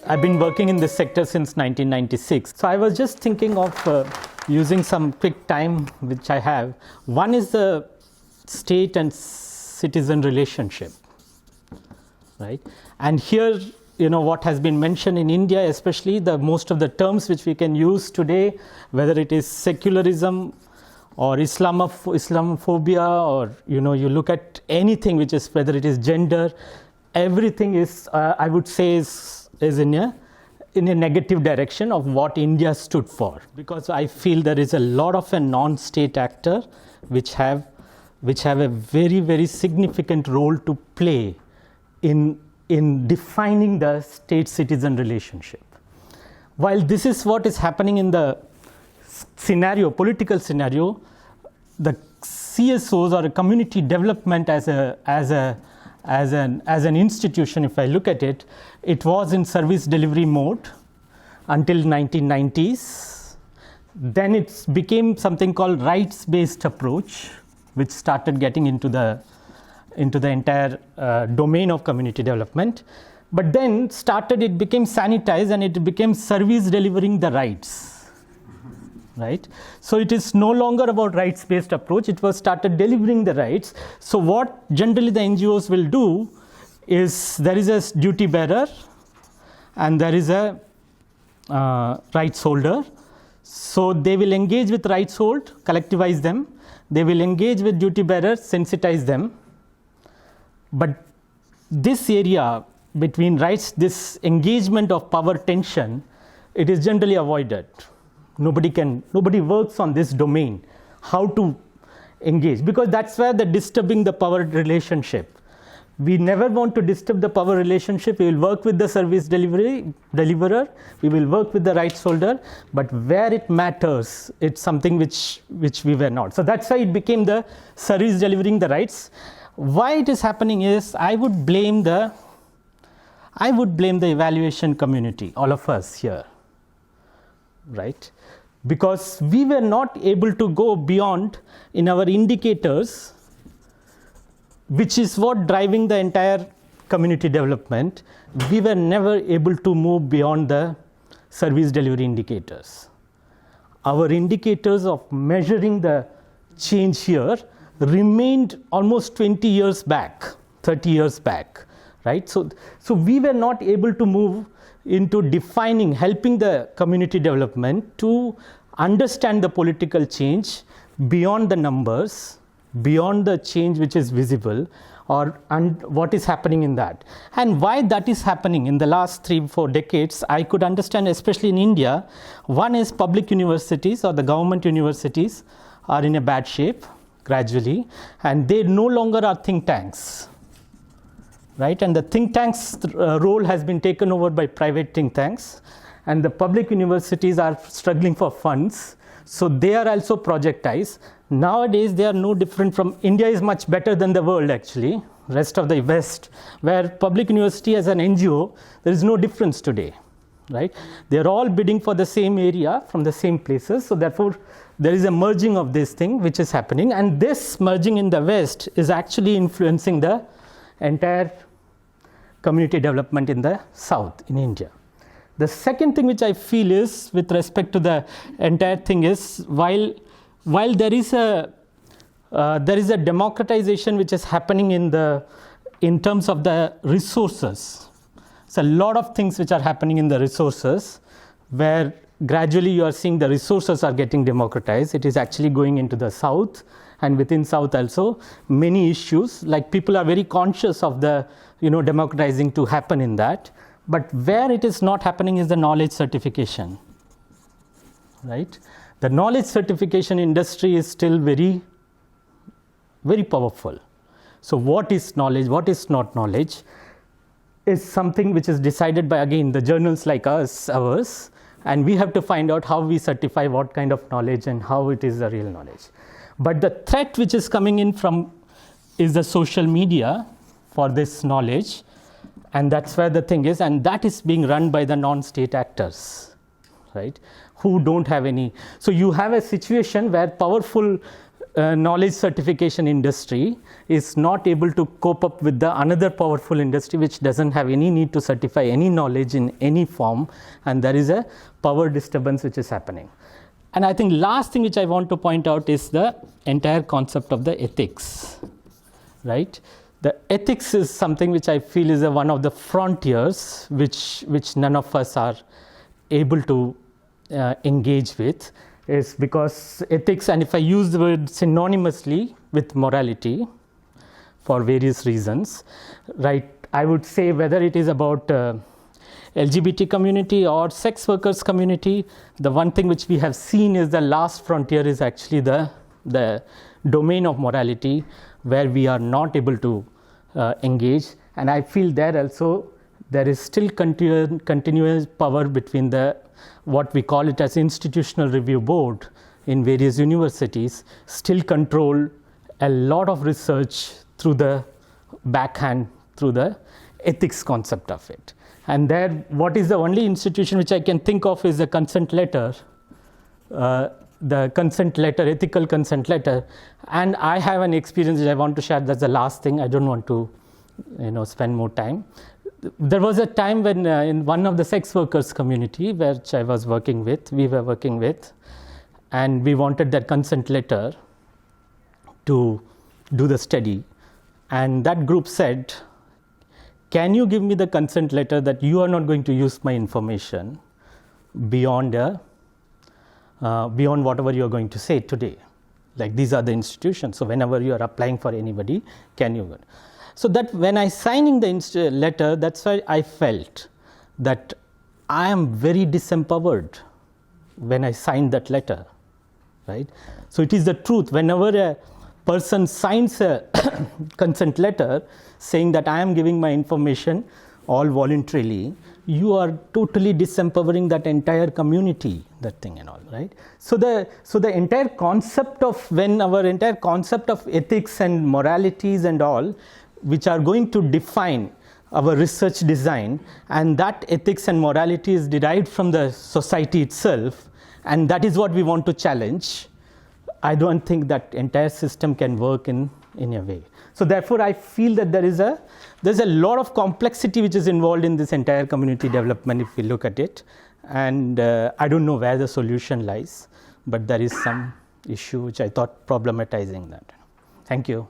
I've been working in this sector since 1996. So I was just thinking of using some quick time which I have. One is the state and citizen relationship, right? And here, what has been mentioned in India, especially most of the terms which we can use today, whether it is secularism or Islamophobia, or you look at anything which is, whether it is gender, everything is, I would say, is in a negative direction of what India stood for. Because I feel there is a lot of a non-state actor which have a very, very significant role to play in defining the state-citizen relationship. While this is what is happening in the political scenario, the CSOs, or community development as an institution, if I look at it, it was in service delivery mode until 1990s. Then it became something called rights-based approach, which started getting into the entire domain of community development. But then it became sanitized, and it became service delivering the rights. Right? So it is no longer about rights-based approach. It was started delivering the rights. So what generally the NGOs will do is, there is a duty bearer and there is a rights holder. So they will engage with rights hold, collectivize them. They will engage with duty bearers, sensitize them. But this area between rights, this engagement of power tension, it is generally avoided. Nobody works on this domain, how to engage, because that's where they're disturbing the power relationship. We never want to disturb the power relationship. We will work with the service deliverer, we will work with the rights holder, but where it matters, it's something which we were not. So that's why it became the service delivering the rights. Why it is happening is, I would blame the evaluation community, all of us here, right? Because we were not able to go beyond in our indicators, which is what driving the entire community development. We were never able to move beyond the service delivery indicators. Our indicators of measuring the change here remained almost 20 years back, 30 years back, right? So we were not able to move into defining, helping the community development to understand the political change beyond the numbers, beyond the change which is visible, and what is happening in that. And why that is happening in the last 3-4 decades, I could understand, especially in India. One is public universities, or the government universities, are in a bad shape gradually, and they no longer are think tanks. Right? And the think tanks role has been taken over by private think tanks, and the public universities are struggling for funds, so they are also projectized. Nowadays they are no different from, India is much better than the world actually, rest of the West, where public university as an NGO, there is no difference today, right? They are all bidding for the same area from the same places, so therefore there is a merging of this thing which is happening, and this merging in the West is actually influencing the entire community development in the South, in India. The second thing which I feel is, with respect to the entire thing, is while there is a democratization which is happening in terms of the resources. So a lot of things which are happening in the resources, where gradually you are seeing the resources are getting democratized. It is actually going into the South, and within South also many issues, like people are very conscious of the democratizing to happen in that. But where it is not happening is the knowledge certification, right? The knowledge certification industry is still very, very powerful. So what is knowledge, what is not knowledge, is something which is decided by, again, the journals like ours, and we have to find out how we certify what kind of knowledge and how it is the real knowledge. But the threat which is coming in is the social media for this knowledge, and that's where the thing is, and that is being run by the non-state actors, right, who don't have any. So you have a situation where powerful knowledge certification industry is not able to cope up with the another powerful industry which doesn't have any need to certify any knowledge in any form, and there is a power disturbance which is happening. And I think last thing which I want to point out is the entire concept of the ethics, right? The ethics is something which I feel is one of the frontiers which none of us are able to engage with, is because ethics, and if I use the word synonymously with morality for various reasons, right, I would say whether it is about LGBT community or sex workers community, the one thing which we have seen is the last frontier is actually the domain of morality, where we are not able to engage. And I feel there also there is still continuous power between the what we call it as institutional review board in various universities still control a lot of research through the backhand, through the ethics concept of it. And there, what is the only institution which I can think of is the consent letter, ethical consent letter. And I have an experience which I want to share. That's the last thing. I don't want to, spend more time. There was a time when in one of the sex workers community which I was working with, we were working with, and we wanted that consent letter to do the study. And that group said, can you give me the consent letter that you are not going to use my information beyond whatever you are going to say today? Like, these are the institutions. So whenever you are applying for anybody, can you? So that when I signing the letter, that's why I felt that I am very disempowered when I signed that letter, right? So it is the truth. Whenever a person signs a consent letter saying that I am giving my information all voluntarily, you are totally disempowering that entire community, that thing and all, right? So the entire concept of, when our entire concept of ethics and moralities and all, which are going to define our research design, and that ethics and morality is derived from the society itself, and that is what we want to challenge. I don't think that entire system can work in a way. So therefore, I feel that there's a lot of complexity which is involved in this entire community development if we look at it. And I don't know where the solution lies, but there is some issue which I thought problematizing that. Thank you.